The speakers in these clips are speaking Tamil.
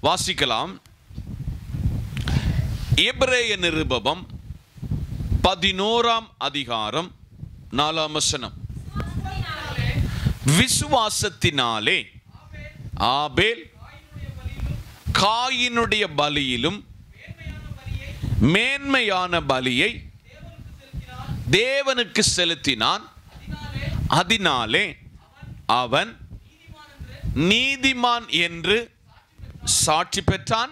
வாசிக்கலாம். எபிரேய நிருபம் 11ஆம் அதிகாரம் 4ஆம் வசனம். விசுவாசத்தினாலே ஆபேல் காயினுடைய பலியிலும் மேன்மையான பலியை தேவனுக்கு செலுத்தினான். அதனாலே அவன் நீதிமான் என்று சாட்சி பெற்றான்.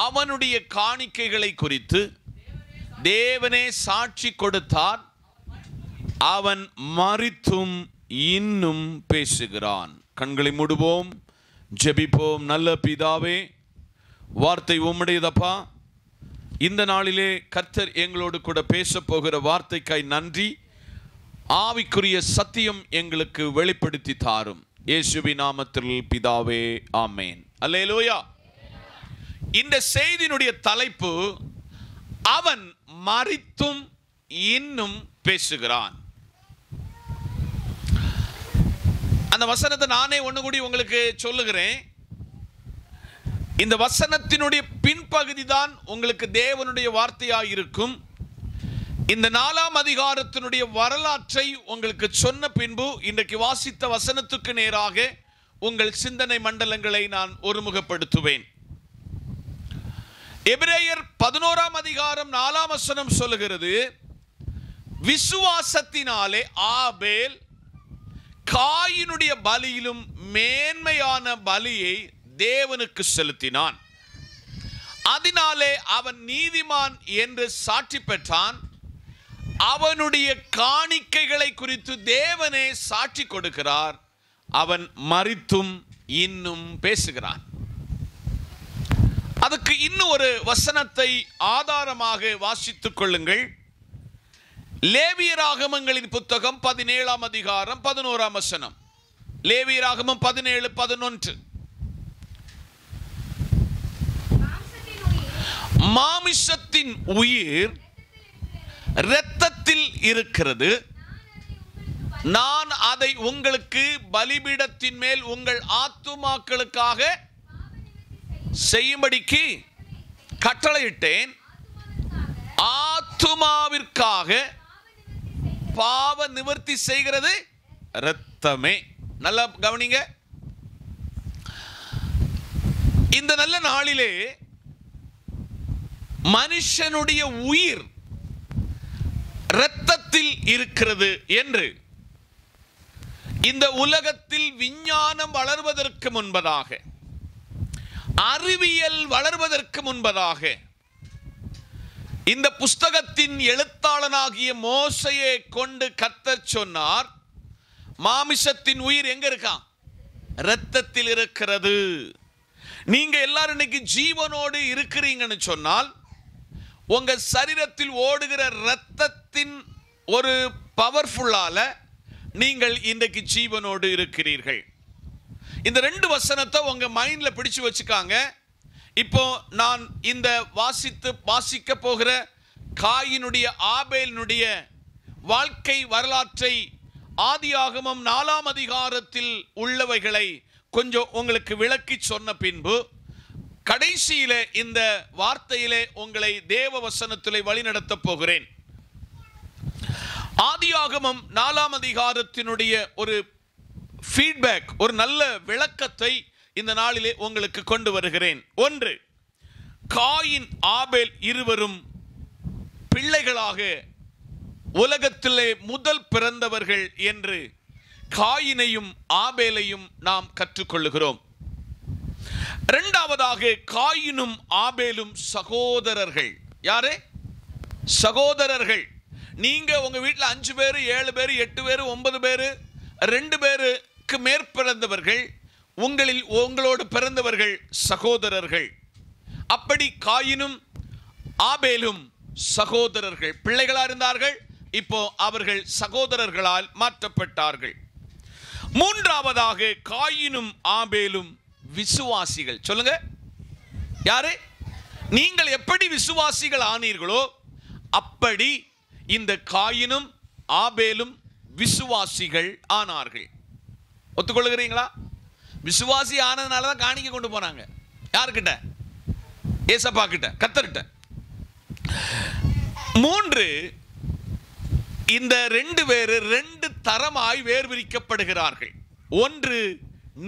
அவனுடைய காணிக்கைகளை குறித்து தேவனே சாட்சி கொடுத்தார். அவன் மரித்தும் இன்னும் பேசுகிறான். கண்களை மூடுவோம், ஜெபிப்போம். நல்ல பிதாவே, வார்த்தை உம்முடையதப்பா. இந்த நாளிலே கர்த்தர் எங்களோடு கூட பேச போகிற வார்த்தைக்காய் நன்றி. ஆவிக்குரிய சத்தியம் எங்களுக்கு வெளிப்படுத்தி தாரும். இயேசுவின் நாமத்தில் பிதாவே, ஆமென். அல்லேலூயா. இந்த செய்தியினுடைய தலைப்பு, அவன் மரித்தும் இன்னும் பேசுகிறான். அந்த வசனத்தை நானே ஒன்று கூடி உங்களுக்கு சொல்லுகிறேன். இந்த வசனத்தினுடைய பின்பகுதி தான் உங்களுக்கு தேவனுடைய வார்த்தையாக இருக்கும். இந்த 4ஆம் அதிகாரத்தினுடைய வரலாற்றை உங்களுக்கு சொன்ன பின்பு இன்றைக்கு வாசித்த வசனத்துக்கு நேராக உங்கள் சிந்தனை மண்டலங்களை நான் ஒருமுகப்படுத்துவேன். எபிரேயர் 11ஆம் அதிகாரம் 4ஆம் வசனம் சொல்லுகிறது, விசுவாசத்தினாலே ஆபேல் காயினுடைய பலியிலும் மேன்மையான பலியை தேவனுக்கு செலுத்தினான். அதனாலே அவன் நீதிமான் என்று சாட்சி பெற்றான். அவனுடைய காணிக்கைகளை குறித்து தேவனே சாட்சி கொடுக்கிறார். அவன் மரித்தும் இன்னும் பேசுகிறான். அதுக்கு இன்னும் ஒரு வசனத்தை ஆதாரமாக வாசித்துக் கொள்ளுங்கள். லேவியராகமங்களின் புத்தகம் 17ஆம் அதிகாரம் 11ஆம் வசனம். லேவியராகமம் 17:11. மாமிசத்தின் உயிர் இரத்தத்தில் இருக்கிறது. நான் அதை உங்களுக்கு பலிபீடத்தின் மேல் உங்கள் ஆத்துமாக்களுக்காக செய்யும்படிக்கு கட்டளையிட்டேன். ஆத்துமாவிற்காக பாவ நிவர்த்தி செய்கிறது இரத்தமே. நல்லா கவனிங்க. இந்த நல்ல நாளிலே மனுஷனுடைய உயிர் இரத்தத்தில் இருக்கிறது என்று இந்த உலகத்தில் விஞ்ஞானம் வளர்வதற்கு முன்பதாக, அறிவியல் வளர்வதற்கு முன்பதாக, இந்த புஸ்தகத்தின் எழுத்தாளனாகிய மோசையை கொண்டு கர்த்தர் சொன்னார், மாமிசத்தின் உயிர் எங்க இருக்கான்? இரத்தத்தில் இருக்கிறது. நீங்க எல்லாரும் இன்னைக்கு ஜீவனோடு இருக்கிறீங்கன்னு சொன்னால், உங்க சரீரத்தில் ஓடுகிற இரத்தத்தின் ஒரு பவர்ஃபுல்லால நீங்கள் இன்றைக்கு ஜீவனோடு இருக்கிறீர்கள். இந்த 2 வசனத்தை உங்க மைண்ட்ல பிடிச்சு வச்சுக்காங்க. இப்போ நான் இந்த வாசிக்க போகிற காயினுடைய ஆபேலினுடைய வாழ்க்கை வரலாற்றை ஆதியாகமம் 4ஆம் அதிகாரத்தில் உள்ளவைகளை கொஞ்சம் உங்களுக்கு விளக்கி சொன்ன பின்பு கடைசியிலே இந்த வார்த்தையிலே உங்களை தேவ வசனத்திலே வழிநடத்த போகிறேன். ஆதியாகமம் 4ஆம் அதிகாரத்தினுடைய ஒரு ஃபீட்பேக், ஒரு நல்ல விளக்கத்தை இந்த நாளிலே உங்களுக்கு கொண்டு வருகிறேன். 1, காயின் ஆபேல் இருவரும் பிள்ளைகளாக உலகத்திலே முதல் பிறந்தவர்கள் என்று காயினையும் ஆபேலையும் நாம் கற்றுக்கொள்ளுகிறோம். இரண்டாவதாக, காயினும் ஆபேலும் சகோதரர்கள். யாரே? சகோதரர்கள். நீங்க உங்க வீட்டில் 5 பேர், 7 பேர், 8 பேர், 9 பேர், 2 பேருக்கு மேற்பிறந்தவர்கள், உங்களோடு பிறந்தவர்கள் சகோதரர்கள். அப்படி காயினும் ஆபேலும் சகோதரர்கள், பிள்ளைகளா இருந்தார்கள். இப்போ அவர்கள் சகோதரர்களால் மாற்றப்பட்டார்கள். மூன்றாவதாக காயினும் ஆபேலும் விசுவாசிகள். சொல்லுங்க, யாரு? நீங்கள் எப்படி விசுவாசிகள் ஆனீர்களோ அப்படி இந்த காயினும் ஆபேலும் விசுவாசிகள் ஆனார்கள். ஒத்துக்கொள்கிறீங்களா? விசுவாசி ஆனதுனால தான் காணிக்க கொண்டு போனாங்க. யாருக்கிட்ட? ஏசப்பா கிட்ட, கர்த்தர்கிட்ட. மூன்று, இந்த ரெண்டு பேரு ரெண்டு தரமாய் வேர்பிரிக்கப்படுகிறார்கள். ஒன்று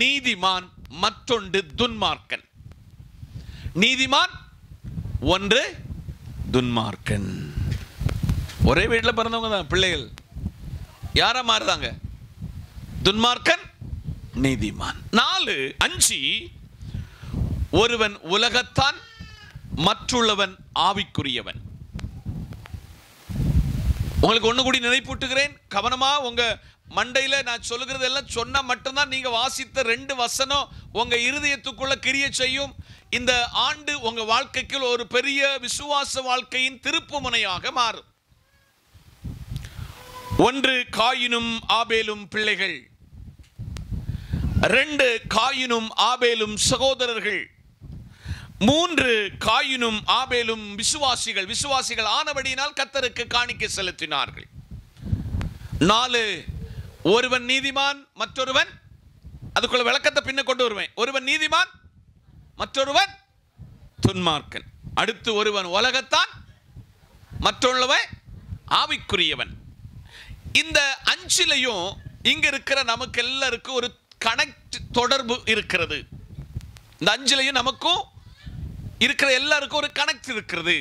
நீதிமான், மற்றொன்று துன்மார்க்கன். நீதிமான், ஒன்று துன்மார்க்கன். ஒரே வீட்டில் பிறந்தவங்க தான் பிள்ளைகள். யாரா மாறுதாங்க? துன்மார்க்கன், நீதிமான். 4, 5, ஒருவன் உலகத்தான், மற்றுள்ளவன் ஆவிக்குரியவன். உங்களுக்கு ஒண்ணு கூடி நினைப்பூட்டுகிறேன், கவனமா உங்க மண்டையில நான் சொல்லுகிறது எல்லாம் சொன்னா மட்டும்தான் நீங்க வாசித்த 2 வசனம் உங்க இருதயத்துக்குள்ள கிரியை செய்யும். இந்த ஆண்டு உங்க வாழ்க்கைக்கு ஒரு பெரிய விசுவாச வாழ்க்கையின் திருப்பு முனையாக மாறும். 1 காயினும் ஆபேலும் பிள்ளைகள். 2 காயினும் ஆபேலும் சகோதரர்கள். 3 காயினும் ஆபேலும் விசுவாசிகள். விசுவாசிகள் ஆனபடியினால் கர்த்தருக்கு காணிக்கை செலுத்தினார்கள். 4 ஒருவன் நீதிமான், மற்றொருவன், அதுக்குள்ள விளக்கத்தை பின்ன கொண்டு வருவேன். ஒருவன் நீதிமான், மற்றொருவன் துன்மார்க்கன். அடுத்து ஒருவன் உலகத்தான், மற்றொருவன் ஆவிக்குரியவன். இந்த 5லையும் இங்க இருக்கிற நமக்கு எல்லாருக்கும் ஒரு கனெக்ட், தொடர்பு இருக்கிறது. இந்த 5லையும் நமக்கும் இருக்கிற எல்லாருக்கும் ஒரு கனெக்ட் இருக்கிறது.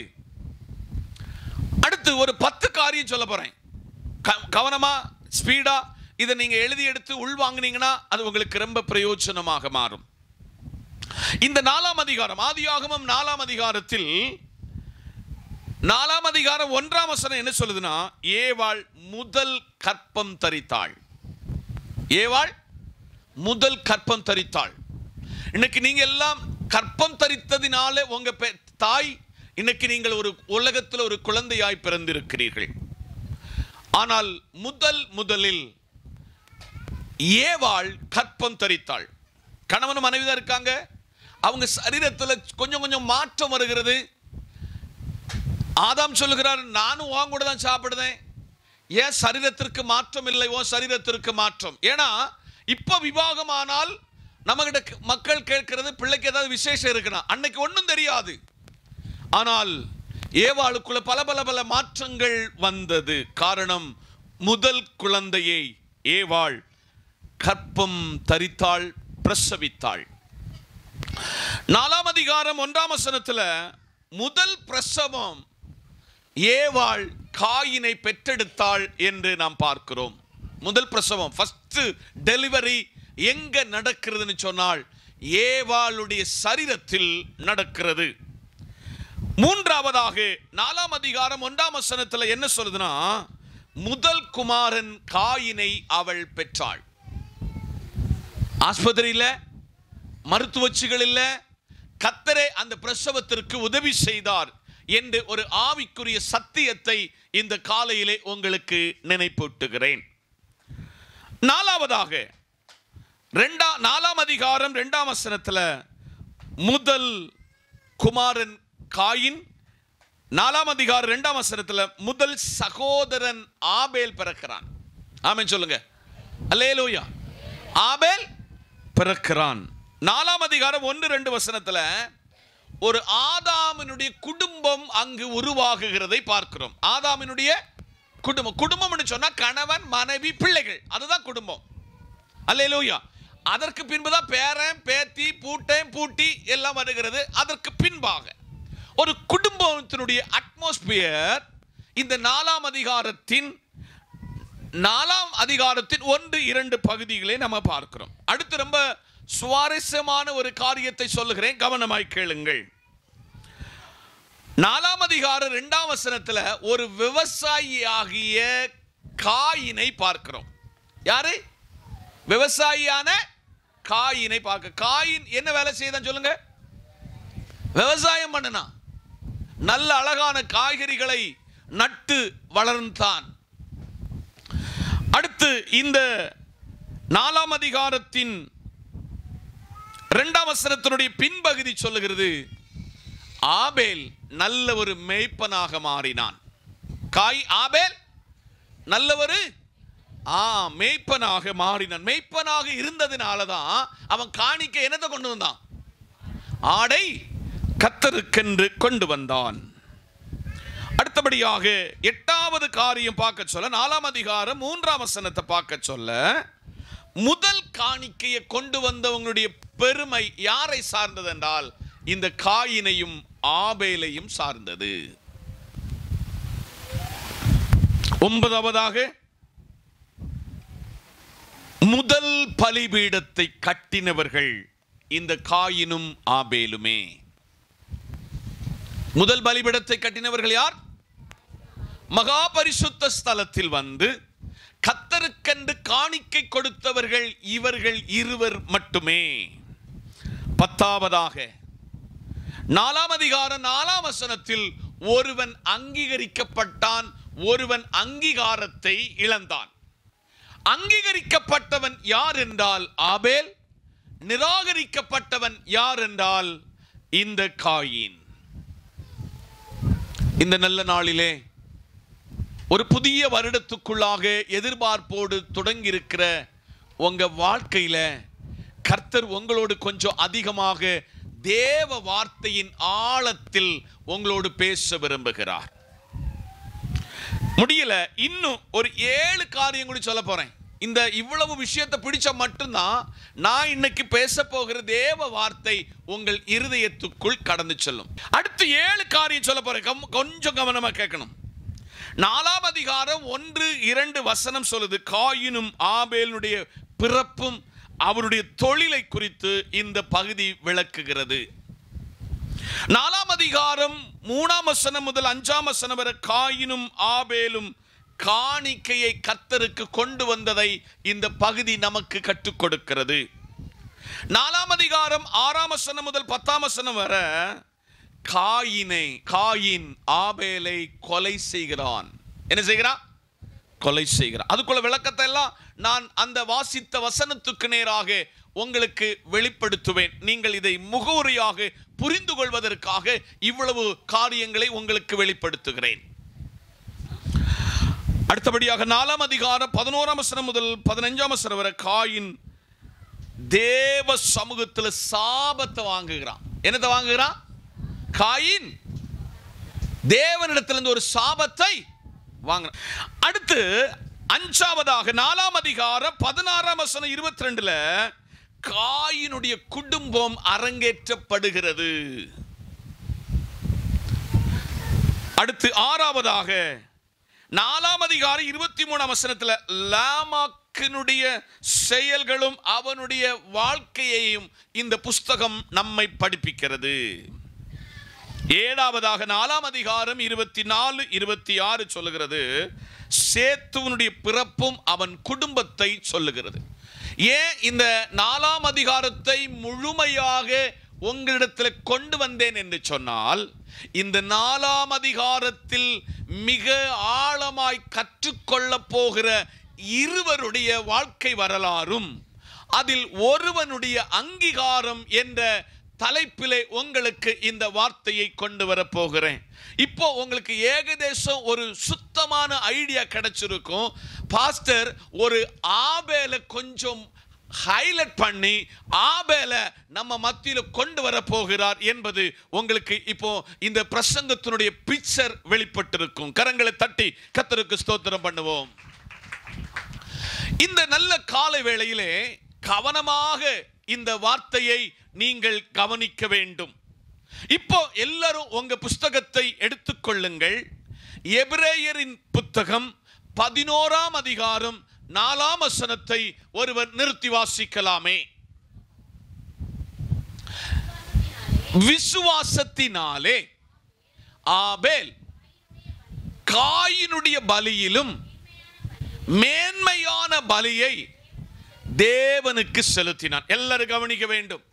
அடுத்து ஒரு 10 காரியம் சொல்ல போறேன். கவனமா, ஸ்பீடா இதை நீங்க எழுதி எடுத்து உள்வாங்கினீங்கன்னா அது உங்களுக்கு ரொம்ப பிரயோஜனமாக மாறும். இந்த 4ஆம் அதிகாரம், ஆதியாகமம் 4ஆம் அதிகாரத்தில் 4ஆம் அதிகாரம் 1ஆம் வசனம் என்ன சொல்லுதுன்னா, ஏவாள் முதல் கற்பம் தரித்தாள். ஏவாள் முதல் கற்பம் தரித்தாள். இன்னைக்கு நீங்க எல்லாம் கற்பம் தரித்ததினால உங்க தாய் இன்னைக்கு நீங்கள் ஒரு உலகத்தில் ஒரு குழந்தையாய் பிறந்திருக்கிறீர்கள். ஆனால் முதலில் ஏவாள் கற்பம் தரித்தாள். கணவன் மனைவிதான் இருக்காங்க. அவங்க சரீரத்தில் கொஞ்சம் கொஞ்சம் மாற்றம் வருகிறது. ஆதாம் சொல்லுகிறார், நானும் உன் கூட தான் சாப்பிடுறேன், ஏன் சரீரத்திற்கு மாற்றம் இல்லை? ஓ சரீரத்திற்கு மாற்றம். ஏன்னா இப்ப விவாகமானால் நம்மகிட்ட மக்கள் கேட்கிறது, பிள்ளைக்கு ஏதாவது விசேஷம் இருக்குன்னா. அன்னைக்கு ஒன்றும் தெரியாது. ஆனால் ஏவாளுக்குள்ள பல மாற்றங்கள் வந்தது. காரணம், முதல் குழந்தையை ஏவாள் கற்பம் தரித்தாள், பிரசவித்தாள். 4ஆம் அதிகாரம் 1ஆம் வசனத்தில் முதல் பிரசவம் ஏவாள் காயினை பெற்றெடுத்தாள் என்று நாம் பார்க்கிறோம். முதல் பிரசவம், ஃபர்ஸ்ட் டெலிவரி எங்க நடக்கிறதுன்னு சொன்னால் ஏவாளுடைய சரீரத்தில் நடக்கிறது. மூன்றாவதாக 4ஆம் அதிகாரம் 1ஆம் வசனத்தில் என்ன சொல்லுதுன்னா, முதல் குமாரன் காயினை அவள் பெற்றாள். ஆஸ்பத்திரியில், மருத்துவச்சிகள் இல்ல, கர்த்தரே அந்த பிரசவத்திற்கு உதவி செய்தார் என்று ஒரு ஆவிக்குரிய சத்தியத்தை இந்த காலையிலே உங்களுக்கு நினைப்பூட்டுகிறேன். 4ஆவதாக 4ஆம் அதிகாரம் 2ஆம் வசனத்தில் முதல் குமாரன் காயின், 4ஆம் அதிகாரம் 2ஆம் வசனத்தில் முதல் சகோதரன் ஆபேல் பிறக்கிறான். ஆமென் சொல்லுங்க, அல்லேலூயா. ஆபேல் பிறக்கிறான். 4ஆம் அதிகாரம் 1-2 வசனத்தில் ஒரு ஆதாமினுடைய குடும்பம் அங்கு உருவாகுகிறதை பார்க்கிறோம். ஆதாமினுடைய குடும்பம், குடும்பம்னு சொன்னா கணவன், மனைவி, பிள்ளைகள், அதுதான் குடும்பம். அல்லேலூயா. அதற்கு பின்புதான் பேரன், பேத்தி, பூட்டன், பூட்டி எல்லாம் வருகிறது. அதற்கு பின்பாக ஒரு குடும்பத்தினுடைய அட்மாஸ்பியர் இந்த 4ஆம் அதிகாரத்தின் 1-2 பகுதிகளை நம்ம பார்க்கிறோம். அடுத்து ரொம்ப சுவாரஸ்யமான ஒரு காரியத்தை சொல்லுகிறேன், கவனமாய் கேளுங்கள். 4ஆம் அதிகாரம் 2ஆம் வசனத்தில் ஒரு விவசாயியாகிய காயினை பார்க்கிறோம். யாரு? விவசாயியான காயினை பார்க்க. காயின் என்ன வேலை செய்தான் சொல்லுங்க? விவசாயம் பண்ணினான், நல்ல அழகான காய்கறிகளை நட்டு வளர்ந்தான். அடுத்து இந்த 4ஆம் அதிகாரத்தின் 2ஆம் வசனத்தினுடைய பின்பகுதி சொல்லுகிறது, ஆபேல் நல்ல ஒரு மேய்ப்பனாக மாறினான். ஆபேல் நல்ல ஒரு மேய்ப்பனாக மாறினான். மேய்ப்பனாக இருந்ததினாலதான் அவன் காணிக்கை என்னத்தை கொண்டு வந்தான்? ஆடை கர்த்தருக்கென்று கொண்டு வந்தான். அடுத்தபடியாக 8வது காரியம் பார்க்க சொல்ல, 4ஆம் அதிகாரம் 3ஆம் வசனத்தை பார்க்க சொல்ல, முதல் காணிக்கையை கொண்டு வந்தவங்களுடைய பெருமை யாரை சார்ந்தது என்றால் இந்த காயினையும் ஆபேலையும் சார்ந்தது. 9வதாக முதல் பலிபீடத்தை கட்டினவர்கள் இந்த காயினும் ஆபேலுமே. முதல் பலிபீடத்தை கட்டினவர்கள் யார்? மகா பரிசுத்த ஸ்தலத்தில் வந்து கர்த்தருக்கென்று காணிக்கை கொடுத்தவர்கள் இவர்கள் இருவர் மட்டுமே. 10வதாக 4ஆம் அதிகாரம் 4ஆம் வசனத்தில் ஒருவன் அங்கீகரிக்கப்பட்டான், ஒருவன் அங்கீகாரத்தை இழந்தான். அங்கீகரிக்கப்பட்டவன் யார் என்றால் ஆபேல், நிராகரிக்கப்பட்டவன் யார் என்றால் இந்த காயின். இந்த நல்ல நாளிலே ஒரு புதிய வருடத்துக்குள்ளாக எதிர்பார்ப்போடு தொடங்கி இருக்கிற உங்க வாழ்க்கையில கர்த்தர் உங்களோடு கொஞ்சம் அதிகமாக தேவ வார்த்தையின் ஆழத்தில் உங்களோடு பேச விரும்புகிறார். முடியல, இன்னும் ஒரு 7 காரியம் கூட சொல்ல போறேன். இந்த இவ்வளவு விஷயத்தை பிடிச்ச மட்டும்தான் நான் இன்னைக்கு பேச போகிற தேவ வார்த்தை உங்கள் இருதயத்துக்குள் கடந்து செல்லும். அடுத்து 7 காரியம் சொல்ல போறேன், கொஞ்சம் கவனமா கேட்கணும். 4ஆம் அதிகாரம் 1-2 வசனம் சொல்லுது, காயினும் ஆபேலுடைய பிறப்பும் அவருடைய தொழிலை குறித்து இந்த பகுதி விளக்குகிறது. 4ஆம் அதிகாரம் 3ஆம் வசனம் முதல் 5ஆம் வசனம் வரை காயினும் ஆபேலும் காணிக்கையை கர்த்தருக்கு கொண்டு வந்ததை இந்த பகுதி நமக்கு கற்றுக் கொடுக்கிறது. 4ஆம் அதிகாரம் 6ஆம் வசனம் முதல் 10ஆம் வசனம் வரை காயின் ஆபேலை கொலை செய்கிறான். என்ன செய்கிறான்? கொலை செய்கிறான். அதுக்குள்ள விளக்கத்தை எல்லாம் நான் அந்த வாசித்த வசனத்துக்கு நேராக உங்களுக்கு வெளிப்படுத்துவேன். நீங்கள் இதை முகவுரையாக புரிந்து கொள்வதற்காக இவ்வளவு காரியங்களை உங்களுக்கு வெளிப்படுத்துகிறேன். அடுத்தபடியாக 4ஆம் அதிகாரம் 11ஆம் வசனம் முதல் 15ஆம் வசனம் வரை காயின் தேவ சமூகத்தில் சாபத்தை வாங்குகிறான். என்னத்தை வாங்குகிறான்? காயின் தேவனிடத்திலிருந்து ஒரு சாபத்தை வாங்குறான். அடுத்து 5வதாக 4ஆம் அதிகாரம் 16ஆம் வசனம் 22ல காயினுடைய குடும்பம் அரங்கேற்றப்படுகிறது. அடுத்து 6வதாக 4ஆம் அதிகாரம் 23ஆம் வசனத்தில் லாமாக்கினுடைய செயல்களும் அவனுடைய வாழ்க்கையையும் இந்த புஸ்தகம் நம்மை படிப்பிக்கிறது. 7வதாக 4ஆம் அதிகாரம் 24-26 சொல்லுகிறது, சேத்துவனுடைய பிறப்பும் அவன் குடும்பத்தை சொல்லுகிறது. ஏன் இந்த 4ஆம் அதிகாரத்தை முழுமையாக உங்களிடத்தில் கொண்டு வந்தேன் என்று சொன்னால், இந்த 4ஆம் அதிகாரத்தில் மிக ஆழமாய் கற்றுக்கொள்ள போகிற இருவருடைய வாழ்க்கை வரலாறும் அதில் ஒருவனுடைய அங்கீகாரம் என்ற தலைப்பிலே உங்களுக்கு இந்த வார்த்தையை கொண்டு வர போகிறேன். இப்போ உங்களுக்கு ஏகதேசம் ஒரு சுத்தமான ஐடியா கிடைச்சிருக்கும். பாஸ்டர் ஒரு ஆபேலை கொஞ்சம் ஹைலைட் பண்ணி ஆபேலை நம்ம மத்தியில் கொண்டு வர போகிறார் என்பது உங்களுக்கு இப்போ இந்த பிரசங்கத்தினுடைய பிக்சர் வெளிப்பட்டிருக்கும். கரங்களை தட்டி கர்த்தருக்கு ஸ்தோத்திரம் பண்ணுவோம். இந்த நல்ல காலை வேளையிலே கவனமாக இந்த வார்த்தையை நீங்கள் கவனிக்க வேண்டும். இப்போ எல்லாரும் உங்க புஸ்தகத்தை எடுத்துக்கொள்ளுங்கள். எபிரேயரின் புத்தகம் 11ஆம் அதிகாரம் 4ஆம் வசனத்தை ஒருவர் நிறுத்தி வாசிக்கலாமே. விசுவாசத்தினாலே ஆபேல் காயினுடைய பலியிலும் மேன்மையான பலியை தேவனுக்கு செலுத்தினான். எல்லாரும் கவனிக்க வேண்டும்.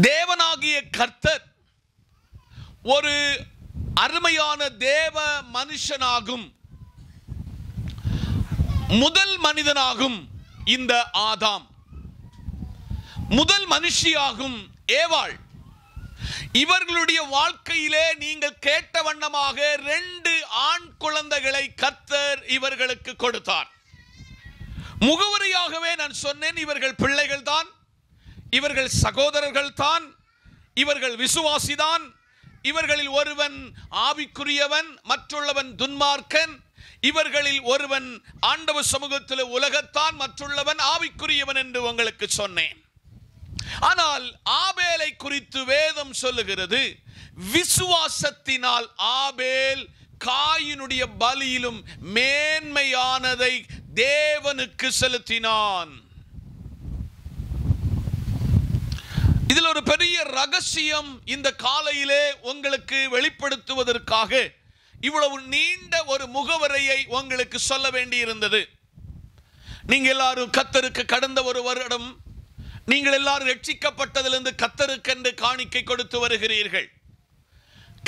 தேவனாகிய கர்த்தர் ஒரு அருமையான தேவ மனுஷனாகும் முதல் மனிதனாகும் இந்த ஆதாம், முதல் மனுஷியாகும் ஏவாள், இவர்களுடைய வாழ்க்கையிலே நீங்கள் கேட்ட வண்ணமாக 2 ஆண் குழந்தைகளை கர்த்தர் இவர்களுக்கு கொடுத்தார். முகவரியாகவே நான் சொன்னேன், இவர்கள் பிள்ளைகள் தான், இவர்கள் சகோதரர்கள் தான், இவர்கள் விசுவாசிதான். இவர்களில் ஒருவன் ஆவிக்குரியவன், மற்றுள்ளவன் துன்மார்க்கன். இவர்களில் ஒருவன் ஆண்டவர் சமூகத்தில் உலகத்தான், மற்றுள்ளவன் ஆவிக்குரியவன் என்று உங்களுக்கு சொன்னேன். ஆனால் ஆபேலை குறித்து வேதம் சொல்லுகிறது, விசுவாசத்தினால் ஆபேல் காயினுடைய பலியிலும் மேன்மையானதை தேவனுக்கு செலுத்தினான். இதில் ஒரு பெரிய ரகசியம் இந்த காலையிலே உங்களுக்கு வெளிப்படுத்துவதற்காக இவ்வளவு நீண்ட ஒரு முகவரையை உங்களுக்கு சொல்ல வேண்டியிருந்தது. நீங்க எல்லாரும் கர்த்தருக்கு கடந்த ஒரு வருடம் நீங்கள் எல்லாரும் ரட்சிக்கப்பட்டதிலிருந்து கர்த்தருக்கென்று காணிக்கை கொடுத்து வருகிறீர்கள்.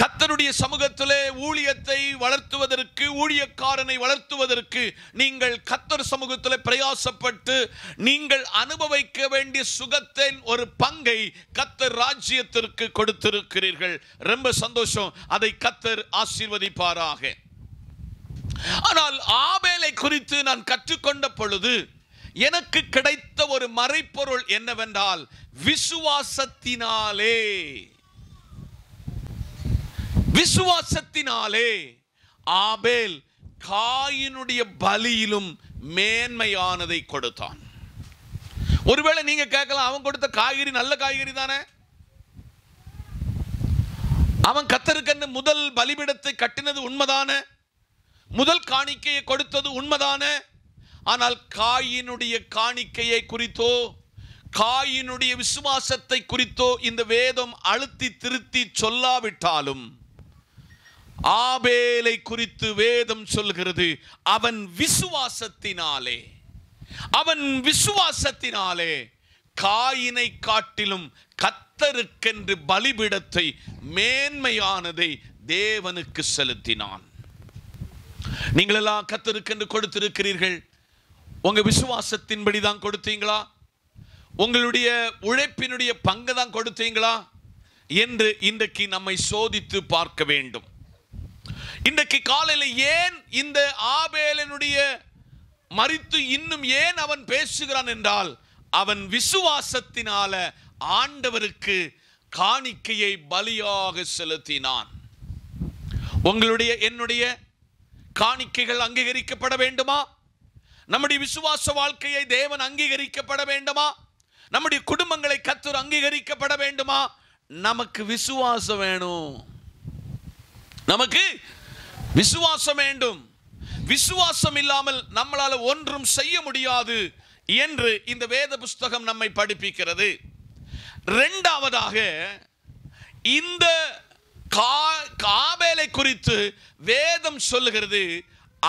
கர்த்தருடைய சமூகத்திலே ஊழியத்தை வளர்த்துவதற்கு, ஊழியக்காரனை வளர்த்துவதற்கு நீங்கள் கர்த்தர் சமூகத்திலே பிரயாசப்பட்டு நீங்கள் அனுபவிக்க வேண்டிய சுகத்தின் ஒரு பங்கை கர்த்தர் ராஜ்யத்திற்கு கொடுத்திருக்கிறீர்கள். ரொம்ப சந்தோஷம். அதை கர்த்தர் ஆசீர்வதிப்பாராக. ஆனால் ஆபேலை குறித்து நான் கற்றுக்கொண்ட பொழுது எனக்கு கிடைத்த ஒரு மறைப்பொருள் என்னவென்றால், விசுவாசத்தினாலே ஆபேல் காயினுடைய பலியிலும் மேன்மையானதை கொடுத்தான். ஒருவேளை நீங்க கேட்கலாம், அவன் கொடுத்த காய்கறி நல்ல காய்கறி தானே, அவன் கர்த்தருக்கென்று முதல் பலிபீடத்தை கட்டினது உண்மைதானே, முதல் காணிக்கையை கொடுத்தது உண்மைதானே. ஆனால் காயினுடைய காணிக்கையை குறித்தோ காயினுடைய விசுவாசத்தை குறித்தோ இந்த வேதம் அழுத்தி திருத்தி சொல்லாவிட்டாலும் ஆபேலை குறித்து வேதம் சொல்கிறது, அவன் விசுவாசத்தினாலே காயினை காட்டிலும் கர்த்தருக்கென்று பலிபீடத்தை மேன்மையானதை தேவனுக்கு செலுத்தினான். நீங்கள் எல்லாம் கர்த்தருக்கென்று கொடுத்திருக்கிறீர்கள். உங்க விசுவாசத்தின்படி தான் கொடுத்தீங்களா, உங்களுடைய உழைப்பினுடைய பங்கு தான் கொடுத்தீங்களா என்று இன்றைக்கு நம்மை சோதித்து பார்க்க வேண்டும். இன்றைக்கு காலையில் ஏன் இந்த ஆபேலினுடைய மரித்து இன்னும் ஏன் அவன் பேசுகிறான் என்றால், அவன் விசுவாசத்தினால ஆண்டவருக்கு காணிக்கையை பலியாக செலுத்தினான். உங்களுடைய என்னுடைய காணிக்கைகள் அங்கீகரிக்கப்பட வேண்டுமா? நம்முடைய விசுவாச வாழ்க்கையை தேவன் அங்கீகரிக்கப்பட வேண்டுமா? நம்முடைய குடும்பங்களை கர்த்தர் அங்கீகரிக்கப்பட வேண்டுமா? நமக்கு விசுவாசம் வேணும். நமக்கு விசுவாசம் வேண்டும். விசுவாசம் இல்லாமல் நம்மளால ஒன்றும் செய்ய முடியாது என்று இந்த வேத புஸ்தகம் நம்மை படிப்பிக்கிறது. இரண்டாவதாக, இந்த ஆபேலை குறித்து வேதம் சொல்லுகிறது,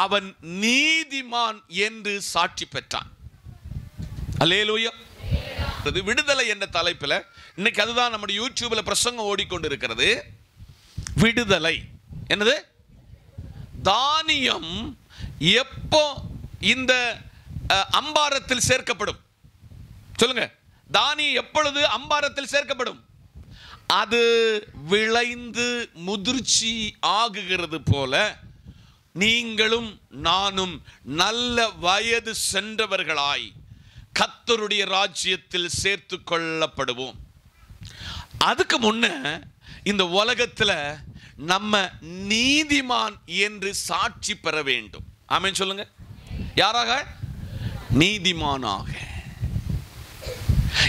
அவன் நீதிமான் என்று சாட்சி பெற்றான். அல்லேலூயா. விடுதலை என்ற தலைப்பில் இன்னைக்கு அதுதான் நம்முடைய யூடியூப்ல பிரசங்கம் ஓடிக்கொண்டிருக்கிறது. விடுதலை என்னது? தானியம் எப்போ இந்த அம்பாரத்தில் சேர்க்கப்படும்? சொல்லுங்க. தானியம் எப்பொழுது அம்பாரத்தில் சேர்க்கப்படும்? அது விளைந்து முதிர்ச்சி ஆகுகிறது போல நீங்களும் நானும் நல்ல வயது சென்றவர்களாய் கர்த்தருடைய ராஜ்யத்தில் சேர்த்து கொள்ளப்படுவோம். அதுக்கு முன்ன இந்த உலகத்தில் நம்ம நீதிமான் என்று சாட்சி பெற வேண்டும். ஆமென் சொல்லுங்க. யாராக? நீதிமானாக.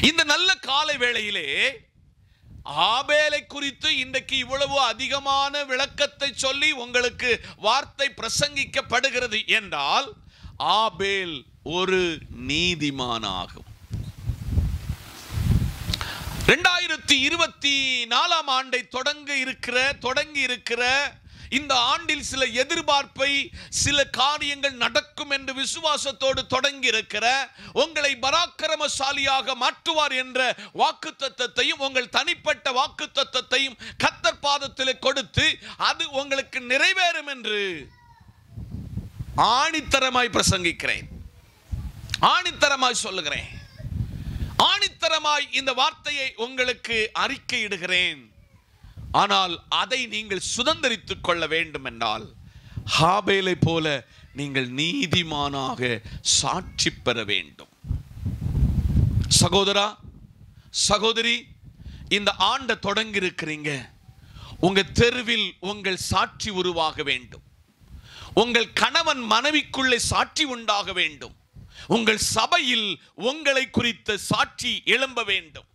இந்த நல்ல காலை வேளையிலே ஆபேலை குறித்து இன்றைக்கு இவ்வளவு அதிகமான விளக்கத்தை சொல்லி உங்களுக்கு வார்த்தை பிரசங்கிக்கப்படுகிறது என்றால், ஆபேல் ஒரு நீதிமானாகும். 2024 ஆண்டை தொடங்கி இருக்கிற இந்த ஆண்டில் சில எதிர்பார்ப்பை, சில காரியங்கள் நடக்கும் என்று விசுவாசத்தோடு தொடங்கி இருக்கிற உங்களை பராக்கிரமசாலியாக மாற்றுவார் என்ற வாக்குத்தத்தத்தையும் உங்கள் தனிப்பட்ட வாக்குத்தத்தத்தையும் கர்த்தர் பாதத்தில் கொடுத்து அது உங்களுக்கு நிறைவேறும் என்று ஆணித்தரமாய் பிரசங்கிக்கிறேன், ஆணித்தரமாய் சொல்லுகிறேன், ஆணித்தரமாய் இந்த வார்த்தையை உங்களுக்கு அறிக்கையிடுகிறேன். ஆனால் அதை நீங்கள் சுதந்தரித்துக் கொள்ள வேண்டும் என்றால் ஹாபேலை போல நீங்கள் நீதிமானாக சாட்சி பெற வேண்டும். சகோதரா, சகோதரி, இந்த ஆண்டை தொடங்கி இருக்கிறீங்க. உங்க தெருவில் உங்கள் சாட்சி உருவாக வேண்டும். உங்கள் கணவன் மனைவிக்குள்ளே சாட்சி உண்டாக வேண்டும். உங்கள் சபையில் உங்களை குறித்த சாட்சி எழும்ப வேண்டும்.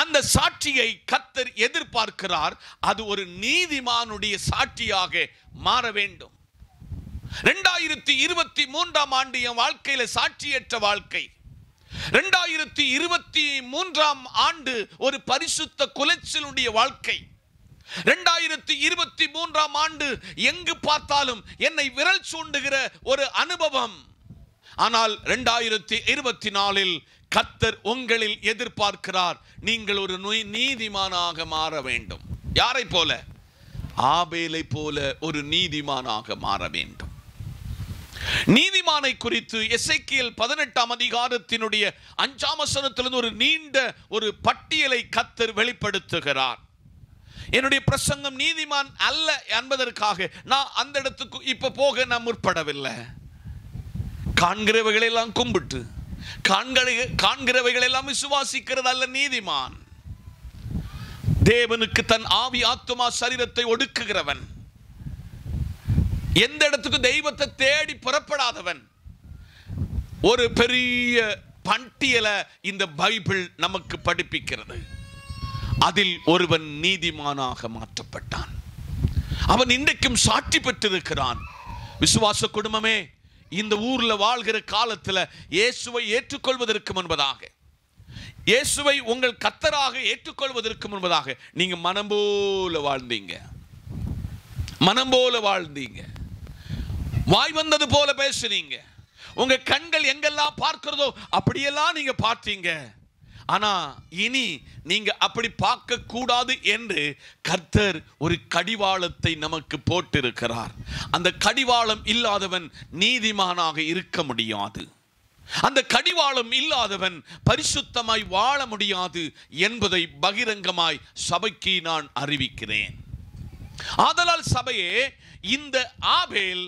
அந்த சாட்சியை கர்த்தர் எதிர்பார்க்கிறார். அது ஒரு நீதிமானுடைய சாட்சியாக மாற வேண்டும். 2023 ஆண்டு என் வாழ்க்கையில சாட்சியற்ற வாழ்க்கை. 2023 ஆண்டு ஒரு பரிசுத்த குலைச்சலுடைய வாழ்க்கை. 2023 ஆண்டு எங்கு பார்த்தாலும் என்னை விரல் சூண்டுகிற ஒரு அனுபவம். ஆனால் 2024 கர்த்தர் உங்களில் எதிர்பார்க்கிறார், நீங்கள் ஒரு நீதிமானாக மாற வேண்டும். யாரை போல? ஆபேலை போல ஒரு நீதிமானாக மாற வேண்டும். நீதிமானை குறித்து எசேக்கியேல் 18 அதிகாரத்தினுடைய 5 வசனத்திலிருந்து ஒரு நீண்ட ஒரு பட்டியலை கர்த்தர் வெளிப்படுத்துகிறார். என்னுடைய பிரசங்கம் நீதிமான் அல்ல என்பதற்காக நான் அந்த இடத்துக்கு இப்ப போக நான் முற்படவில்லை. காண்கிறவைகளெல்லாம் கும்பிட்டு காண்கிறவைகளெல்லாம் விசுவாசிக்கிறது அல்ல நீதிமான். தேவனுக்கு தன் ஆவி ஆத்துமா சரீரத்தை ஒடுக்குகிறவன், எந்த இடத்துக்கு தெய்வத்தை தேடி புறப்படாதவன். ஒரு பெரிய பட்டியலை இந்த பைபிள் நமக்கு படிப்பிக்கிறது. அதில் ஒருவன் நீதிமானாக மாற்றப்பட்டான். அவன் இன்றைக்கும் சாட்சி பெற்றிருக்கிறான். விசுவாச குடும்பமே, இந்த ஊர்ல வாழ்கிற காலத்தில் இயேசுவை ஏற்றுக்கொள்வதற்கு முன்பதாக, இயேசுவை உங்கள் கர்த்தராக ஏற்றுக்கொள்வதற்கு முன்பதாக நீங்க மனம் போல வாழ்ந்தீங்க, மனம் போல வாழ்ந்தீங்க, வாய் வந்தது போல பேசுனீங்க, உங்க கண்கள் எங்கெல்லாம் பார்க்கிறதோ அப்படியெல்லாம் நீங்க பார்த்தீங்க. ஆனா இனி நீங்க அப்படி பார்க்க கூடாது என்று கர்த்தர் ஒரு கடிவாளத்தை நமக்கு போட்டிருக்கிறார். அந்த கடிவாளம் இல்லாதவன் நீதிமானாக இருக்க முடியாது. அந்த கடிவாளம் இல்லாதவன் பரிசுத்தமாய் வாழ முடியாது என்பதை பகிரங்கமாய் சபைக்கு நான் அறிவிக்கிறேன். ஆதலால் சபையே, இந்த ஆபேல்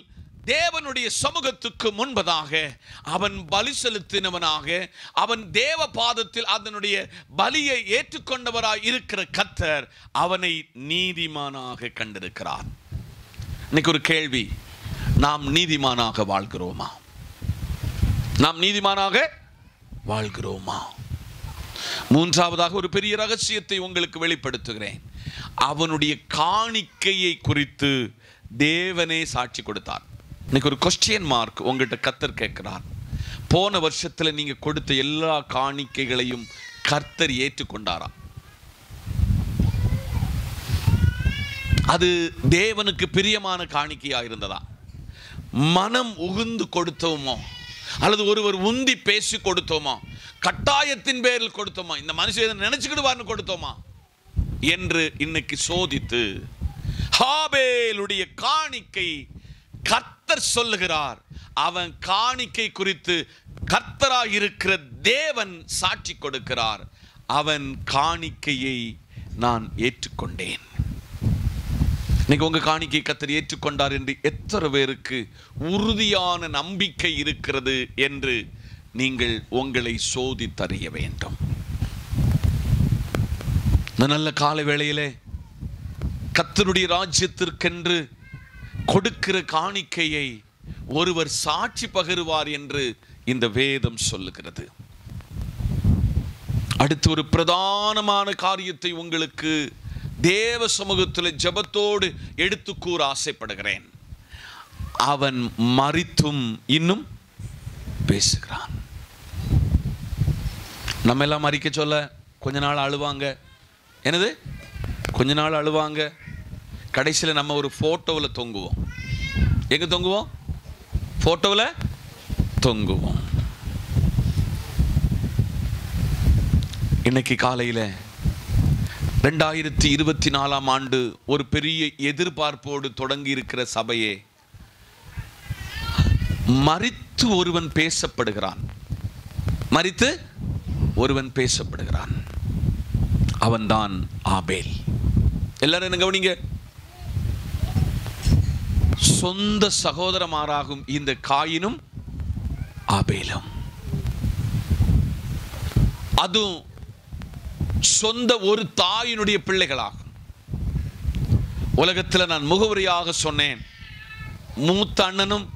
தேவனுடைய சமூகத்துக்கு முன்பதாக அவன் பலி செலுத்தினவனாக, அவன் தேவ பாதத்தில் அதனுடைய பலியை ஏற்றுக்கொண்டவராய் இருக்கிற கர்த்தர் அவனை நீதிமானாக கண்டிருக்கிறார். இன்னைக்கு ஒரு கேள்வி, நாம் நீதிமானாக வாழ்கிறோமா? நாம் நீதிமானாக வாழ்கிறோமா? மூன்றாவதாக ஒரு பெரிய ரகசியத்தை உங்களுக்கு வெளிப்படுத்துகிறேன். அவனுடைய காணிக்கையை குறித்து தேவனே சாட்சி கொடுத்தார். இன்னைக்கு ஒரு கொஸ்டின் மார்க் உங்கள்கிட்ட கர்த்தர் கேட்கிறார். போன வருஷத்தில் நீங்க கொடுத்த எல்லா காணிக்கைகளையும் கர்த்தர் ஏற்றுக்கொண்டாரா? அது தேவனுக்கு பிரியமான காணிக்கையா இருந்ததா? மனம் உகுந்து கொடுத்தோமோ, அல்லது ஒருவர் உந்தி பேசி கொடுத்தோமா, கட்டாயத்தின் பேரில் கொடுத்தோமா, இந்த மனுஷன் நினைச்சுக்கிடுவார்னு கொடுத்தோமா என்று இன்னைக்கு சோதித்து ஹாபேலுடைய காணிக்கை கர்த்தர் சொல்லுகிறார். அவன் காணிக்கை குறித்து கர்த்தராய் இருக்கிற தேவன் சாட்சி கொடுக்கிறார். அவன் காணிக்கையை நான் ஏற்றுக்கொண்டேன். இன்னைக்கு உங்க காணிக்கை கர்த்தர் ஏற்றுக்கொண்டார் என்று எத்தனை பேருக்கு உறுதியான நம்பிக்கை இருக்கிறது என்று நீங்கள் உங்களை சோதித்தறிய வேண்டும். இந்த நல்ல காலை வேளையிலே கர்த்தருடைய ராஜ்யத்திற்கென்று கொடுக்கிற காணிக்கையை ஒருவர் சாட்சி பகிர்வார் என்று இந்த வேதம் சொல்லுகிறது. அடுத்து ஒரு பிரதானமான காரியத்தை உங்களுக்கு தேவ சமூகத்தில் ஜெபத்தோடு எடுத்து கூற ஆசைப்படுகிறேன். அவன் மரித்தும் இன்னும் பேசுகிறான். நம்ம எல்லாம் மரிக்க சொல்ல கொஞ்ச நாள் அழுவாங்க. என்னது? கொஞ்ச நாள் அழுவாங்க, கடைசியில் நம்ம ஒரு போட்டோவில் தொங்குவோம். எங்க தொங்குவோம்? போட்டோவில் தொங்குவோம். இன்னைக்கு காலையில் 2024ஆம் ஆண்டு ஒரு பெரிய எதிர்பார்ப்போடு தொடங்கி இருக்கிற சபையே, மரித்து ஒருவன் பேசப்படுகிறான். மரித்து ஒருவன் பேசப்படுகிறான். அவன்தான் ஆபேல். எல்லாரும் என்ன கவனிங்க. சொந்த சகோதரமாராகும் இந்த காயினும் ஆபேலும், அதுவும் சொந்த ஒரு தாயினுடைய பிள்ளைகளாகும். உலகத்தில் நான் முகவரியாக சொன்னேன், மூத்த அண்ணனும்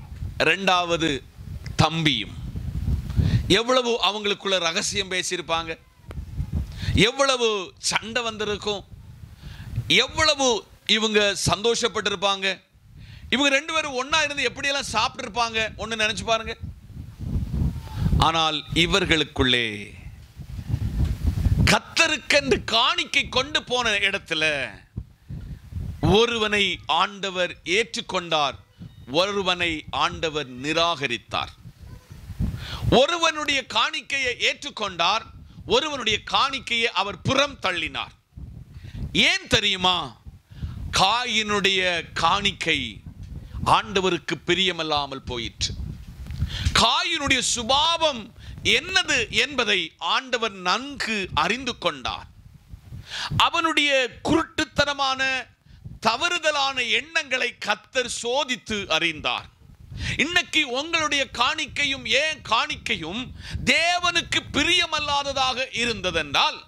இரண்டாவது தம்பியும் எவ்வளவு அவங்களுக்குள்ள ரகசியம் பேசியிருப்பாங்க, எவ்வளவு சண்டை வந்திருக்கும், எவ்வளவு இவங்க சந்தோஷப்பட்டிருப்பாங்க. இவங்க ரெண்டு பேரும் ஒன்னா இருந்து எப்படியெல்லாம் சாப்பிட்டு இருப்பாங்க ஒன்னு நினைச்சு பாருங்க. ஆனால் இவர்களுக்குள்ளே கர்த்தருக்கென்று காணிக்கை கொண்டு போன இடத்துல ஒருவனை ஆண்டவர் ஏற்றுக்கொண்டார், ஒருவனை ஆண்டவர் நிராகரித்தார். ஒருவனுடைய காணிக்கையை ஏற்றுக்கொண்டார், ஒருவனுடைய காணிக்கையை அவர் புறம் தள்ளினார். ஏன் தெரியுமா? காயினுடைய காணிக்கை ஆண்டவருக்கு பிரியமில்லாமல் போயிற்று. காயினுடைய சுபாவம் என்னது என்பதை ஆண்டவர் நன்கு அறிந்து கொண்டார். அவனுடைய குருட்டுத்தனமான தவறுதலான எண்ணங்களை கர்த்தர் சோதித்து அறிந்தார். இன்னைக்கு உங்களுடைய காணிக்கையும் ஏன் காணிக்கையும் தேவனுக்கு பிரியமல்லாததாக இருந்ததென்றால்,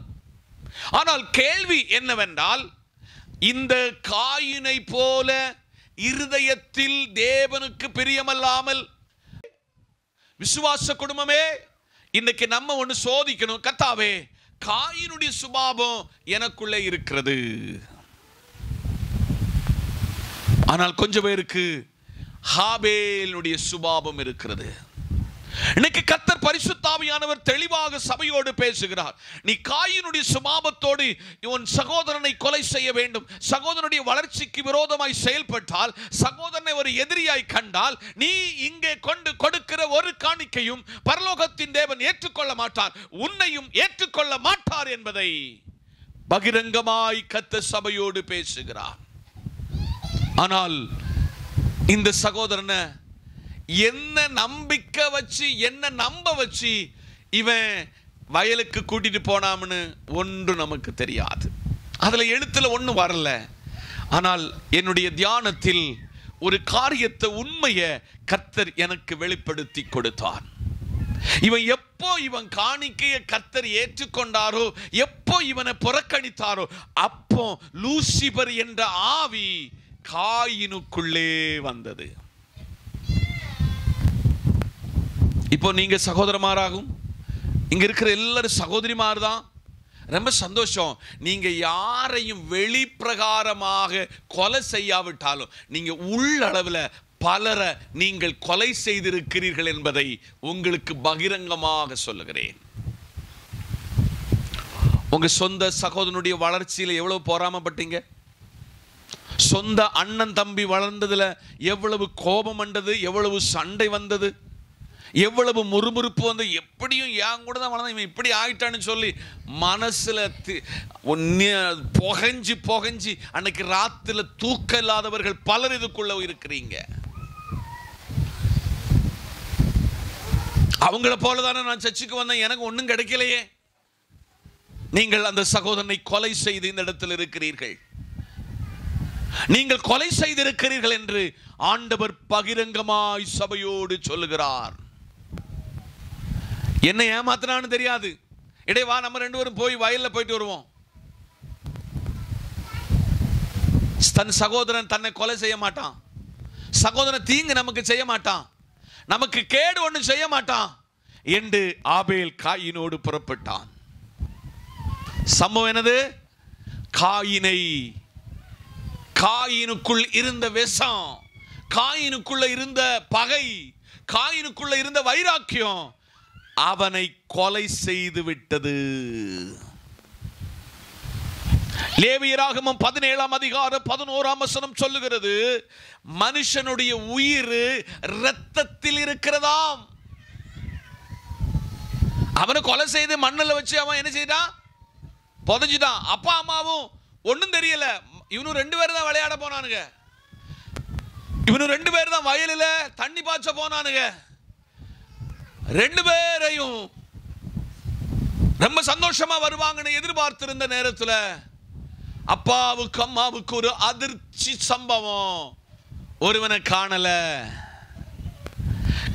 ஆனால் கேள்வி என்னவென்றால், இந்த காயினை போல இருதயத்தில் தேவனுக்கு பிரியமல்லாமல், விசுவாச குடும்பமே இன்னைக்கு நம்ம ஒன்று சோதிக்கணும். கர்த்தாவே, காயினுடைய சுபாவம் எனக்குள்ளே இருக்கிறது, ஆனால் கொஞ்சம் பேருக்கு ஆபேலுடைய சுபாவம் இருக்கிறது. இன்னைக்கு கர்த்தர் பரிசுத்த ஆவியானவர் தெளிவாக சபையோடு பேசுகிறார். நீ காயினுடைய சுபாவத்தோடு உன் சகோதரனை கொலை செய்ய வேண்டும், சகோதரனுடைய வளர்ச்சிக்கு விரோதமாய் செயல்பட்டால், சகோதரனை ஒரு எதிரியாய் கண்டால், நீ இங்கே கொண்டு கொடுக்கிற ஒரு காணிக்கையும் பரலோகத்தின் தேவன் ஏற்றுக்கொள்ள மாட்டார், உன்னையும் ஏற்றுக்கொள்ள மாட்டார் என்பதை பகிரங்கமாய் கர்த்தர் சபையோடு பேசுகிறார். ஆனால் இந்த சகோதரனை என்ன நம்பிக்கை வச்சு, என்ன நம்ப வச்சு இவன் வயலுக்கு கூட்டிட்டு போனாம்னு ஒன்று நமக்கு தெரியாது. அதுல எழுத்துல ஒன்றும் வரல. ஆனால் என்னுடைய தியானத்தில் ஒரு காரியத்தை, உண்மையை கர்த்தர் எனக்கு வெளிப்படுத்தி கொடுத்தார். இவன் எப்போ இவன் காணிக்கையை கர்த்தர் ஏற்றுக்கொண்டாரோ, எப்போ இவனை புறக்கணித்தாரோ, அப்போ லூசிபர் என்ற ஆவி காயினுக்குள்ளே வந்தது. இப்போ நீங்க சகோதரமாராகும், இங்க இருக்கிற எல்லாரும் சகோதரிமார் தான். ரொம்ப சந்தோஷம். நீங்க யாரையும் வெளிப்பிரகாரமாக கொலை செய்யாவிட்டாலும், நீங்க உள்ளளவில் பலரை நீங்கள் கொலை செய்திருக்கிறீர்கள் என்பதை உங்களுக்கு பகிரங்கமாக சொல்லுகிறேன். உங்க சொந்த சகோதரனுடைய வளர்ச்சியில் எவ்வளவு பொறாமப்பட்டீங்க? சொந்த அண்ணன் தம்பி வளர்ந்ததுல எவ்வளவு கோபம் வந்தது, எவ்வளவு சண்டை வந்தது, எவ்வளவு முறுமுறுப்பு வந்து, எப்படியும் என் கூட தான் வளர்ந்த இவன் இப்படி ஆயிட்டான்னு சொல்லி மனசுல புகஞ்சு புகஞ்சு அன்னைக்கு ராத்திரில தூக்க இல்லாதவர்கள் பலர் இதுக்குள்ள இருக்கிறீங்க. அவங்கள போலதானே நான் சர்ச்சுக்கு வந்தேன், எனக்கு ஒன்றும் கிடைக்கலையே. நீங்கள் அந்த சகோதரனை கொலை செய்து இந்த இடத்தில் இருக்கிறீர்கள். நீங்கள் கொலை செய்திருக்கிறீர்கள் என்று ஆண்டவர் பகிரங்கமாய் சபையோடு சொல்லுகிறார். என்ன ஏமாத்தினான்னு தெரியாது. இடே வா, நம்ம ரெண்டு பேரும் போய் வயல்ல போயிட்டு வருவோம். தன் சகோதரன் தன்னை கொலை செய்ய மாட்டான், சகோதரன் தீங்கு நமக்கு செய்ய மாட்டான், நமக்கு கேடு ஒன்று செய்ய மாட்டான் என்று ஆபேல் காயினோடு புறப்பட்டான். சம்பவம் என்னது? காயினுக்குள் இருந்த விஷம், காயினுக்குள்ள இருந்த பகை, காயினுக்குள்ள இருந்த வைராக்கியம் அவனை கொலை செய்து விட்டது. லேவியராகமம் 17ஆம் அதிகாரம் 11ஆம் வசனம் சொல்லுகிறது, மனுஷனுடைய உயிர் இரத்தத்தில் இருக்கிறதாம். அவனை கொலை செய்து மண்ணில் வச்சு அவன் என்ன செய்தான்? புதைஞ்சிட்டான். அப்பா அம்மாவும் ஒன்றும் தெரியல. இவனும் 2 பேர் தான் விளையாட போனானுங்க. இவனும் 2 பேர் தான் வயலில் தண்ணி பாய்ச்ச போனானுங்க. 2 பேரையும் ரொம்ப சந்தோஷமா வருவாங்கன்னு எதிர்பார்த்திருந்த நேரத்தில் அப்பாவுக்கு அம்மாவுக்கு ஒரு அதிர்ச்சி சம்பவம். ஒருவனை காணல.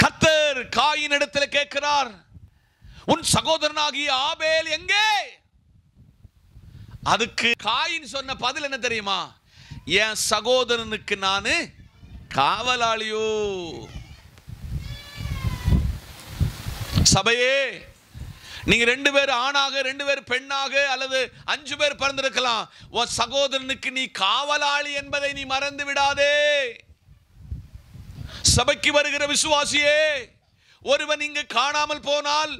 கர்த்தர் காயின் இடத்துல கேட்கிறார், உன் சகோதரனாகிய ஆபேல் எங்கே? அதுக்கு காயின் சொன்ன பதில் என்ன தெரியுமா? என் சகோதரனுக்கு நானு காவலாளியோ. சபையே, நீங்க 2 பேர் ஆணாக 2 பேர் பெண்ணாக அல்லது 5 பேர் பிறந்திருக்கலாம். உன் சகோதரனுக்கு நீ காவலாளி என்பதை நீ மறந்து விடாதே. சபைக்கு வருகிற விசுவாசியே, ஒருவன் இங்கு காணாமல் போனால்,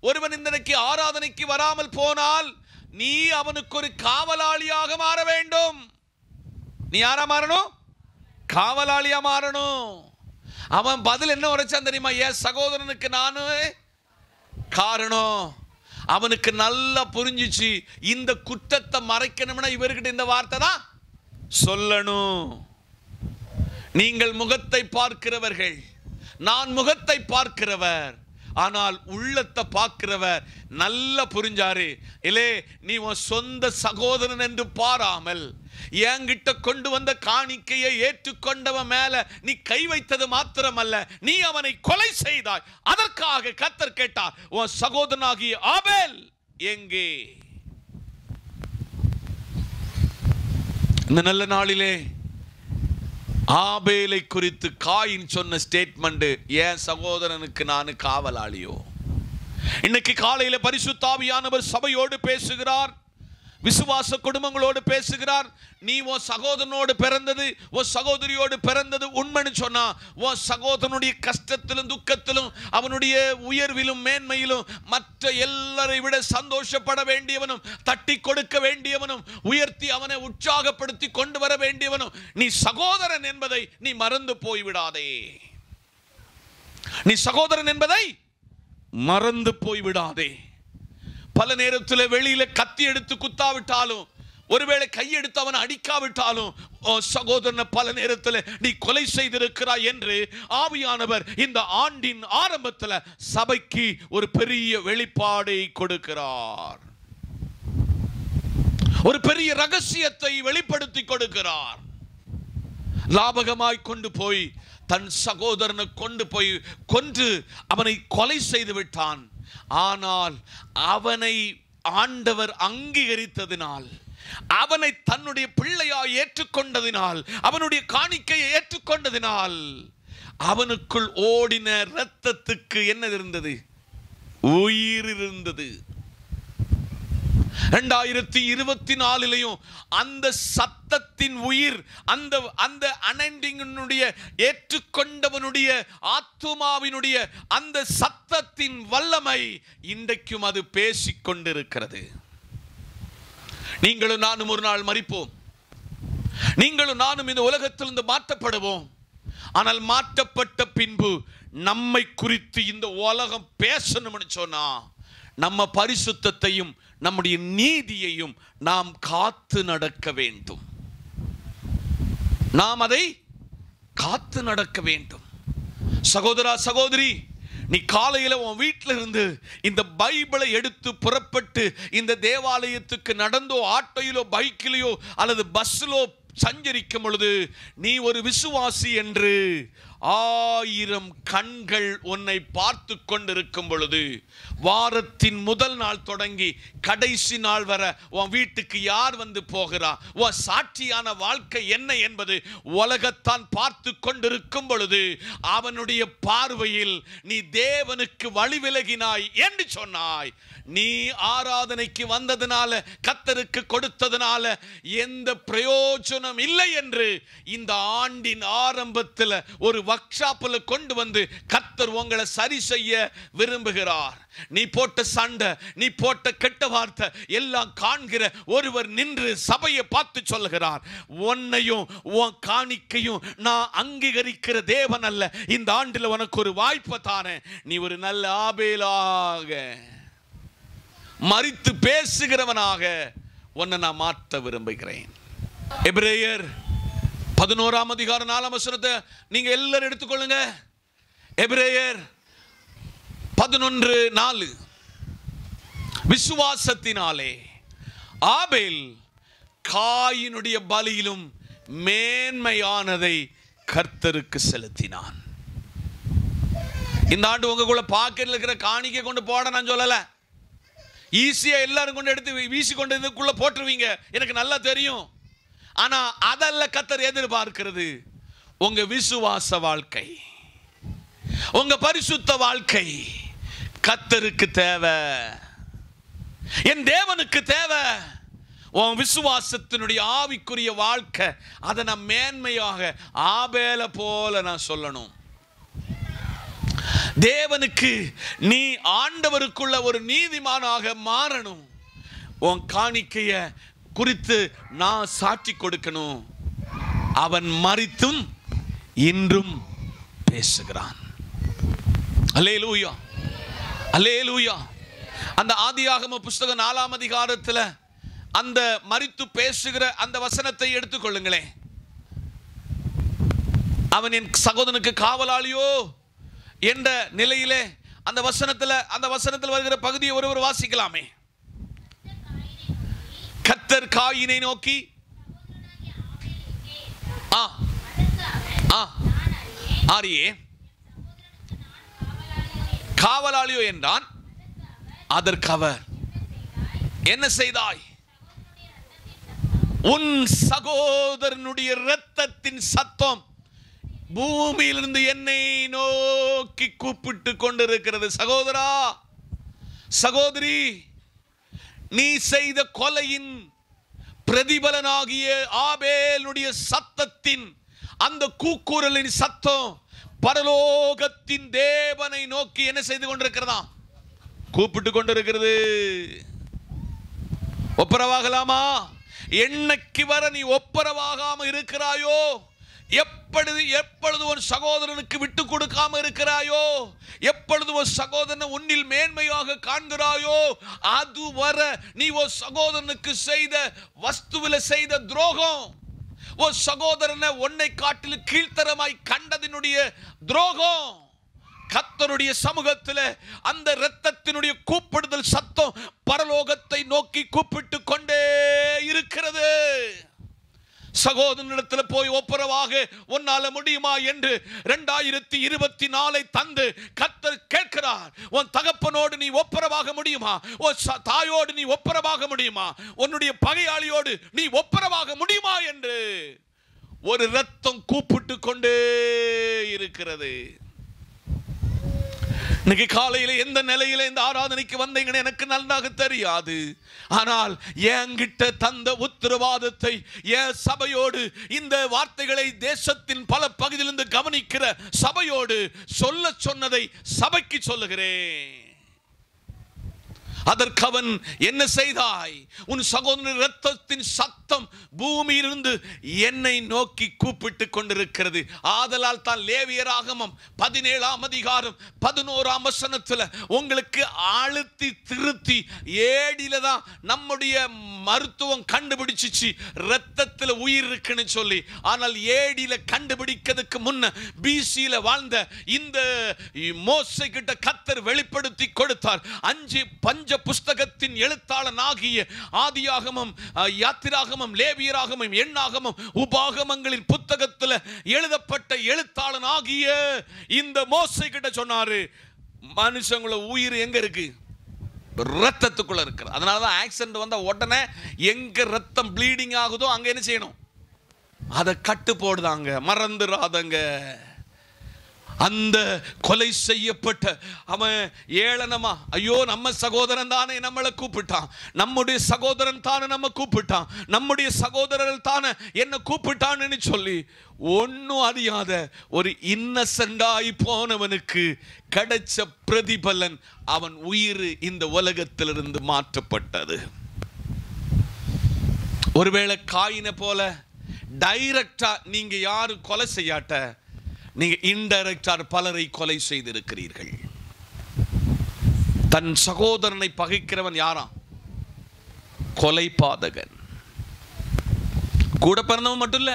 ஒருவன் இன்றைக்கு ஆராதனைக்கு வராமல் போனால், நீ அவனுக்கு ஒரு காவலாளியாக மாற வேண்டும். நீ யாரா மாறணும்? காவலாளியா மாறணும். அவன் பதில் என்ன உரைச்சான் தெரியுமா? என் சகோதரனுக்கு நானு காரணம். அவனுக்கு நல்லா புரிஞ்சிச்சு, இந்த குற்றத்தை மறைக்கணும்னா இவர்கிட்ட இந்த வார்த்தை தான் சொல்லணும். நீங்கள் முகத்தை பார்க்கிறவர்கள், நான் முகத்தை பார்க்கிறவர், ஆனால் உள்ளத்தை பார்க்கிறவர். நல்லா புரிஞ்சாரு. இல்லே, நீ உன் சொந்த சகோதரன் என்று பாராமல் என்கிட்ட கொண்டு வந்த காணிக்கையை ஏற்றுக்கொண்டவன் மேல நீ கை வைத்தது மாத்திரமல்ல, நீ அவனை கொலை செய்தாய். அதற்காக கர்த்தர் கேட்டார், உன் சகோதரனாகிய ஆபேல் எங்கே? இந்த நல்ல நாளிலே ஆபேலை குறித்து காயின் சொன்ன ஸ்டேட்மெண்ட், என் சகோதரனுக்கு நான் காவலாளியோ. இன்னைக்கு காலையில பரிசுத்த ஆவியானவர் சபையோடு பேசுகிறார், விசுவாச குடும்பங்களோடு பேசுகிறார். நீ உன் சகோதரனோடு பிறந்தது, உன் சகோதரியோடு பிறந்தது உண்மைன்னு சொன்னா, உன் சகோதரனுடைய கஷ்டத்திலும் துக்கத்திலும் அவனுடைய உயர்விலும் மேன்மையிலும் மற்ற எல்லாரை விட சந்தோஷப்பட வேண்டியவனும், தட்டி கொடுக்க வேண்டியவனும், உயர்த்தி அவனை உற்சாகப்படுத்தி கொண்டு வர வேண்டியவனும் நீ சகோதரன் என்பதை நீ மறந்து போய்விடாதே. நீ சகோதரன் என்பதை மறந்து போய்விடாதே. பல நேரத்தில் வெளியில கத்தி எடுத்து குத்தாவிட்டாலும், ஒருவேளை கையெடுத்து அவன் அடிக்காவிட்டாலும், சகோதரனை பல நேரத்தில் நீ கொலை செய்திருக்கிறாய் என்று ஆவியானவர் இந்த ஆண்டின் ஆரம்பத்தில் சபைக்கு ஒரு பெரிய வெளிப்பாடை கொடுக்கிறார். ஒரு பெரிய ரகசியத்தை வெளிப்படுத்தி கொடுக்கிறார். லாபகமாய் கொண்டு போய் தன் சகோதரனை கொண்டு போய் கொன்று அவனை கொலை செய்து விட்டான். ஆனால் அவனை ஆண்டவர் அங்கீகரித்ததினால், அவனை தன்னுடைய பிள்ளையாய் ஏற்றுக்கொண்டதினால், அவனுடைய காணிக்கையை ஏற்றுக்கொண்டதினால் அவனுக்குள் ஓடின இரத்தத்துக்கு என்ன இருந்தது? உயிர் இருந்தது. 2024 அந்த சத்தத்தின் உயிர், அந்த அனண்டிங்கனுடைய ஏற்றுக்கொண்டவனுடைய ஆத்துமாவினுடைய அந்த சத்தத்தின் வல்லமை இன்றைக்கும் அது பேசிக் கொண்டிருக்கிறது. நீங்களும் நானும் ஒரு நாள் மரிப்போம். நீங்களும் நானும் இந்த உலகத்திலிருந்து மாற்றப்படுவோம். ஆனால் மாற்றப்பட்ட பின்பு நம்மை குறித்து இந்த உலகம் பேசணும்னு சொன்னா, நம்ம பரிசுத்தத்தையும் நம்முடைய நீதியையும் நாம் காத்து நடக்க வேண்டும். நாம் அதை காத்து நடக்க வேண்டும். சகோதரா, சகோதரி, நீ காலையில உன் வீட்டில இருந்து இந்த பைபிளை எடுத்து புறப்பட்டு இந்த தேவாலயத்துக்கு நடந்தோ ஆட்டோயிலோ பைக்கிலையோ அல்லது பஸ்ஸிலோ சஞ்சரிக்கும் பொழுது, நீ ஒரு விசுவாசி என்று 1000 கண்கள் உன்னை பார்த்து கொண்டிருக்கும் பொழுது, வாரத்தின் முதல் நாள் தொடங்கி கடைசி நாள் வர உன் வீட்டுக்கு யார் வந்து போகிறா, உன் சாட்சியான வாழ்க்கை என்ன என்பது உலகத்தான் பார்த்து கொண்டிருக்கும் பொழுது, அவனுடைய பார்வையில் நீ தேவனுக்கு வழி விலகினாய் என்று சொன்னாய். நீ ஆராதனைக்கு வந்ததுனால, கர்த்தருக்கு கொடுத்ததுனால எந்த பிரயோஜனம் இல்லை என்று இந்த ஆண்டின் ஆரம்பத்தில் ஒரு ஒர்க் ஷாப்ல கொண்டு வந்து கர்த்தர் உங்களை சரி செய்ய விரும்புகிறார். நீ போட்ட சண்டை, நீ போட்ட கெட்ட வார்த்தை எல்லாம் காண்கிற ஒருவர் நின்று சபையை பார்த்து சொல்லுகிறார், உன்னையும் உன் காணிக்கையும் நான் அங்கீகரிக்கிற தேவன் அல்ல. இந்த ஆண்டில் உனக்கு ஒரு வாய்ப்பை தானேன். நீ ஒரு நல்ல ஆபேலாக மரித்து பேசுகிறவனாக உன்னை நான் மாற்ற விரும்புகிறேன். எபிரேயர் 11ஆம் அதிகாரம் 4ஆம் வசனத்தை நீங்க எல்லாரும் எடுத்துக்கொள்ளுங்க. எபிரேயர் 11:4. விசுவாசத்தினாலே ஆபேல் காயினுடைய பலியிலும் மேன்மையானதை கர்த்தருக்கு செலுத்தினான். இந்த ஆண்டு உங்களுக்குள்ள பாக்கெட்ல இருக்கிற காணிக்கை கொண்டு போட நான் சொல்லல. ஈஸியா எல்லாரும் கொண்டு எடுத்து வீசி கொண்டு இதுக்குள்ள போட்டுருவீங்க, எனக்கு நல்லா தெரியும். ஆனா அதல்ல கர்த்தர் எதிர்பார்க்கிறது. உங்க விசுவாச வாழ்க்கை, உங்க பரிசுத்த வாழ்க்கை கர்த்தருக்கு தேவை, என் தேவனுக்கு தேவை. உன் விசுவாசத்தினுடைய ஆவிக்குரிய வாழ்க்கை, அதை நான் மேன்மையாக ஆபேல போல நான் சொல்லணும். தேவனுக்கு நீ ஆண்டவருக்குள்ள ஒரு நீதிமானாக மாறணும். உன் காணிக்கைய குறித்து நான் சாட்சி கொடுக்கணும். அவன் மரித்தும் இன்றும் பேசுகிறான். அல்லேலூயா, அல்லேலூயா. அந்த ஆதியாகம புஸ்தகம் 4ஆம் அதிகாரத்தில் அந்த மரித்து பேசுகிற அந்த வசனத்தை எடுத்துக்கொள்ளுங்களேன். அவன் என் சகோதரனுக்கு காவலாளியோ என்ற நிலையிலே அந்த வசனத்தில் வருகிற பகுதியை ஒருவர் வாசிக்கலாமே. கர்த்தர் காயினை நோக்கி ஆரியே காவலாளியோ என்றான். அதற்கு அவர், என்ன செய்தாய்? உன் சகோதரனுடைய இரத்தத்தின் சத்தம் பூமியிலிருந்து என்னை நோக்கி கூப்பிட்டு கொண்டிருக்கிறது. சகோதரா, சகோதரி, நீ செய்த கொலையின் பிரதிபலனாகிய ஆபேலுடைய சத்தத்தின் அந்த கூக்குரலின் சத்தம் பரலோகத்தின் தேவனை நோக்கி என்ன செய்து கொண்டிருக்கிறதா? கூப்பிட்டு கொண்டிருக்கிறது. ஒப்புரவாகலாமா? என்னைக்கு வர நீ ஒப்புரவாகாம இருக்கிறாயோ, எப்பொழுது உன் சகோதரனுக்கு விட்டு கொடுக்காம இருக்கிறாயோ, எப்பொழுது உன் சகோதரனை உன்னில் மேன்மையாக காண்கிறாயோ, அதுவரை நீ உன் சகோதரனுக்கு செய்த வஸ்துவில செய்த துரோகம், உன் சகோதரனை உன்னை காட்டில் கீழ்த்தரமாய் கண்டதினுடைய துரோகம், கர்த்தருடைய சமூகத்தில் அந்த இரத்தத்தினுடைய கூப்பிடுதல் சத்தம் பரலோகத்தை நோக்கி கூப்பிட்டு கொண்டே இருக்கிறது. சகோதரனிடத்தில் போய் ஒப்புரவாக உன்னால முடியுமா என்று 2024 தந்து கர்த்தர் கேட்கிறார். உன் தகப்பனோடு நீ ஒப்புரவாக முடியுமா? உன் தாயோடு நீ ஒப்புரவாக முடியுமா? உன்னுடைய பகையாளியோடு நீ ஒப்புரவாக முடியுமா என்று ஒரு இரத்தம் கூப்பிட்டு கொண்டே இருக்கிறது. இன்னைக்கு காலையில் எந்த நிலையில இந்த ஆராதனைக்கு வந்தீங்கன்னு எனக்கு நன்றாக தெரியாது. ஆனால் என்கிட்ட தந்த உத்தரவாதத்தை என் சபையோடு, இந்த வார்த்தைகளை தேசத்தின் பல பகுதியிலிருந்து கவனிக்கிற சபையோடு சொல்ல சொன்னதை சபைக்கு சொல்லுகிறேன். அதற்கு அவன், என்ன செய்தாய்? உன் சகோதரன் இரத்தத்தின் சத்தம் பூமியிலிருந்து என்னை நோக்கி கூப்பிட்டு கொண்டிருக்கிறது. ஆதலால் தான் லேவியராகமம் 17ஆம் அதிகாரம் 11ஆம் வசனத்தில் உங்களுக்கு அழுத்தி திருத்தி ஏடில தான் நம்முடைய மருத்துவம் கண்டுபிடிச்சிச்சு இரத்தத்தில் உயிர் இருக்குன்னு சொல்லி. ஆனால் ஏடில கண்டுபிடிக்கிறதுக்கு முன்ன பிசியில வாழ்ந்த இந்த மோசே கிட்ட கர்த்தர் வெளிப்படுத்தி கொடுத்தார். 5 பஞ்ச புஸ்தகத்தின் எழுத்தாளன் ஆகிய ஆதியாகமம், யாத்திராகமம், லேவியராகமம், எண்ணாகமம், உபாகமங்களின் புத்தகத்தில் எழுதப்பட்ட எழுத்தாளன் ஆகிய இந்த மோசே கிட்ட சொன்னாரு, மனுஷங்கள உயிர் எங்க இருக்கு? ரத்தத்துக்குள்ள இருக்கு. அதனாலதான் ஆக்சிடென்ட் வந்த உடனே எங்க ரத்தம் ப்ளீடிங் ஆகுதோ அங்க என்ன செய்யணும்? அதை கட்டு போடுதாங்க, மறந்துடாதங்க. அந்த கொலை செய்யப்பட்ட அவன் ஏளனமா, ஐயோ நம்ம சகோதரன் தானே நம்மளை கூப்பிட்டான், நம்முடைய சகோதரன் தானே நம்ம கூப்பிட்டான், நம்முடைய சகோதரர்கள் தானே என்ன கூப்பிட்டான்னு சொல்லி ஒன்னும் அறியாத ஒரு இன்னசென்டாய் போனவனுக்கு கிடைச்ச பிரதிபலன் அவன் உயிர் இந்த உலகத்திலிருந்து மாற்றப்பட்டது. ஒருவேளை காயினை போல டைரக்டா நீங்க யாரும் கொலை செய்யாட்ட, நீங்க இன்டைரக்டா பலரை கொலை செய்திருக்கிறீர்கள். தன் சகோதரனை பகைக்கிறவன் யாரா? கொலை பாதகன். கூட பிறந்தவன் மட்டும் இல்ல,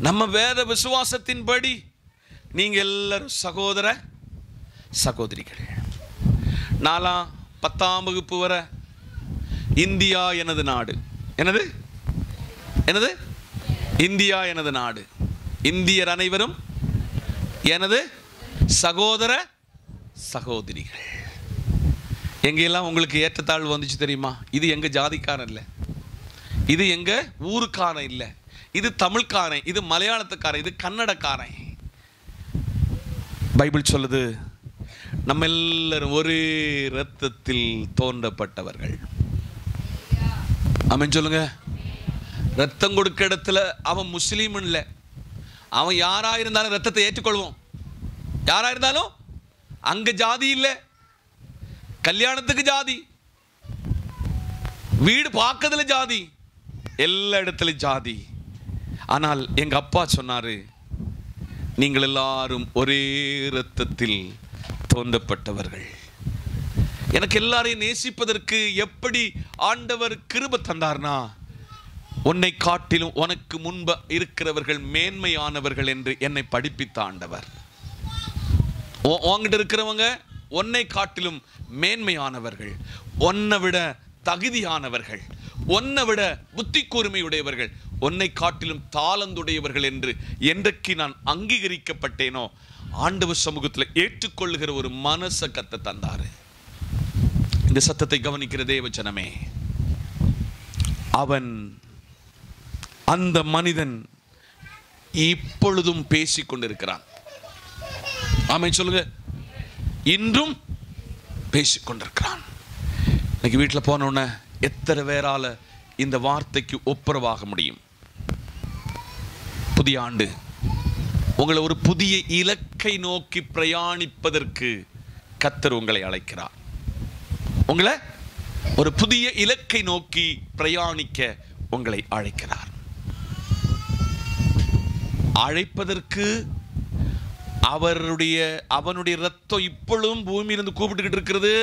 நம்ம வேத விசுவாசத்தின்படி நீங்க எல்லாரும் சகோதர சகோதரிகள். 4ஆம் 10ஆம் வகுப்பு வர இந்தியா எனது நாடு. என்னது என்னது? இந்தியா எனது நாடு, இந்தியர் அனைவரும் எனது சகோதர சகோதரிகள். எங்கெல்லாம் உங்களுக்கு ஏற்றத்தாழ்வு வந்துச்சு தெரியுமா? இது எங்க ஜாதிக்காரன் இல்லை, இது எங்க ஊருக்காரன் இல்லை, இது தமிழ்காரன், இது மலையாளத்துக்காரன், இது கன்னடக்காரன். பைபிள் சொல்லுது நம்ம எல்லாரும் ஒரே இரத்தத்தில் தோன்றப்பட்டவர்கள். ஆமென் சொல்லுங்க. ரத்தம் கொடுக்க இடத்துல அவன் முஸ்லீம் இல்லை, அவன் யாரா இருந்தாலும் ரத்தத்தை ஏற்றுக்கொள்வோம். யாரா இருந்தாலும் அங்க ஜாதி இல்லை, கல்யாணத்துக்கு ஜாதி, வீடு பார்க்கறதுல ஜாதி, எல்லா இடத்துலயும் ஜாதி. ஆனால் எங்க அப்பா சொன்னாரு, நீங்கள் எல்லாரும் ஒரே இரத்தத்தில் தோன்றப்பட்டவர்கள். எனக்கு எல்லாரையும் நேசிப்பதற்கு எப்படி ஆண்டவர் கிருபை தந்தார்னா, உன்னை காட்டிலும் உனக்கு முன்பு இருக்கிறவர்கள் மேன்மையானவர்கள் என்று என்னை படிப்பித்த ஆண்டவர். உன்கிட்ட இருக்கிறவங்க உன்னை காட்டிலும் மேன்மையானவர்கள், உன்னை விட தகுதியானவர்கள், உன்னை விட புத்தி கூர்மையுடையவர்கள், உன்னை காட்டிலும் தாளந்துடையவர்கள் என்று என்றைக்கு நான் அங்கீகரிக்கப்பட்டேனோ ஆண்டவர் சமூகத்தில் ஏற்றுக்கொள்ளுகிற ஒரு மனசை கத்த தந்தாரு. இந்த சத்தத்தை கவனிக்கிற தேவஜனமே, அவன் அந்த மனிதன் இப்பொழுதும் பேசிக் கொண்டிருக்கிறான். ஆமென் சொல்லுங்க. இன்றும் பேசிக் கொண்டிருக்கிறான். இன்னைக்கு வீட்டில் போனோன்னு எத்தனை பேரால இந்த வார்த்தைக்கு ஒப்புரவாக முடியும்? புதிய ஆண்டு உங்களை ஒரு புதிய இலக்கை நோக்கி பிரயாணிப்பதற்கு கர்த்தர் உங்களை அழைக்கிறார். உங்களை ஒரு புதிய இலக்கை நோக்கி பிரயாணிக்க உங்களை அழைக்கிறார். அழைப்பதற்கு அவனுடைய ரத்தம் இப்பொழுதும் பூமியிலிருந்து கூப்பிட்டுக்கிட்டு இருக்கிறது.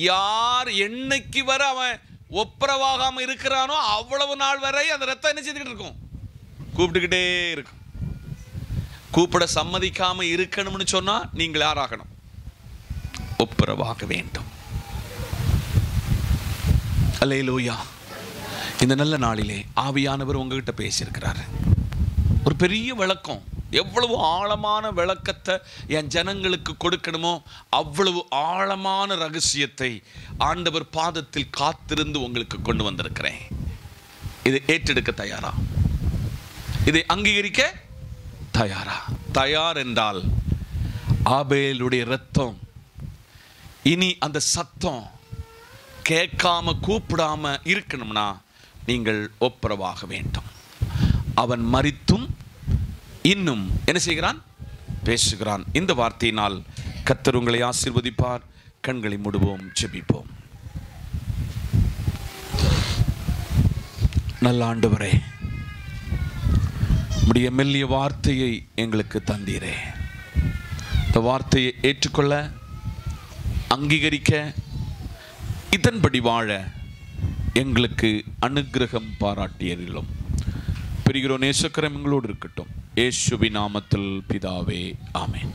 யார் என்னைக்கு வர அவன் ஒப்புரவாகாம இருக்கிறானோ அவ்வளவு நாள் வரை அந்த ரத்தம் என்ன செய்துக்கிட்டு இருக்கும்? கூப்பிட்டுக்கிட்டே இருக்கும். கூப்பிட சம்மதிக்காம இருக்கணும்னு சொன்னா நீங்கள் யாராகணும்? ஒப்புரவாக வேண்டும். அல்லேலூயா. இந்த நல்ல நாளிலே ஆவியானவர் உங்ககிட்ட பேசியிருக்கிறார். ஒரு பெரிய விளக்கம், எவ்வளவு ஆழமான விளக்கத்தை என் ஜனங்களுக்கு கொடுக்கணுமோ அவ்வளவு ஆழமான ரகசியத்தை ஆண்டவர் பாதத்தில் காத்திருந்து உங்களுக்கு கொண்டு வந்திருக்கிறேன். இதை ஏற்றெடுக்க தயாரா? இதை அங்கீகரிக்க தயாரா? தயார் என்றால் ஆபேலுடைய இரத்தம் இனி அந்த சத்தம் கேட்காம கூப்பிடாம இருக்கணும்னா நீங்கள் ஒப்புரவாக வேண்டும். அவன் மரித்தும் இன்னும் என்ன செய்கிறான்? பேசுகிறான். இந்த வார்த்தையினால் கர்த்தர் உங்களை ஆசீர்வதிப்பார். கண்களை மூடுவோம், ஜெபிப்போம். நல்ல ஆண்டவரே, உம்முடைய மெல்லிய வார்த்தையை எங்களுக்கு தந்தீரே. இந்த வார்த்தையை ஏற்றுக்கொள்ள, அங்கீகரிக்க, இதன்படி வாழ எங்களுக்கு அனுக்கிரகம் பாராட்டியதிலும் பெறுகிறோம். நேசக்கரம் எங்களோடு இருக்கட்டும். இயேசுவின் நாமத்தில் பிதாவே, ஆமென்.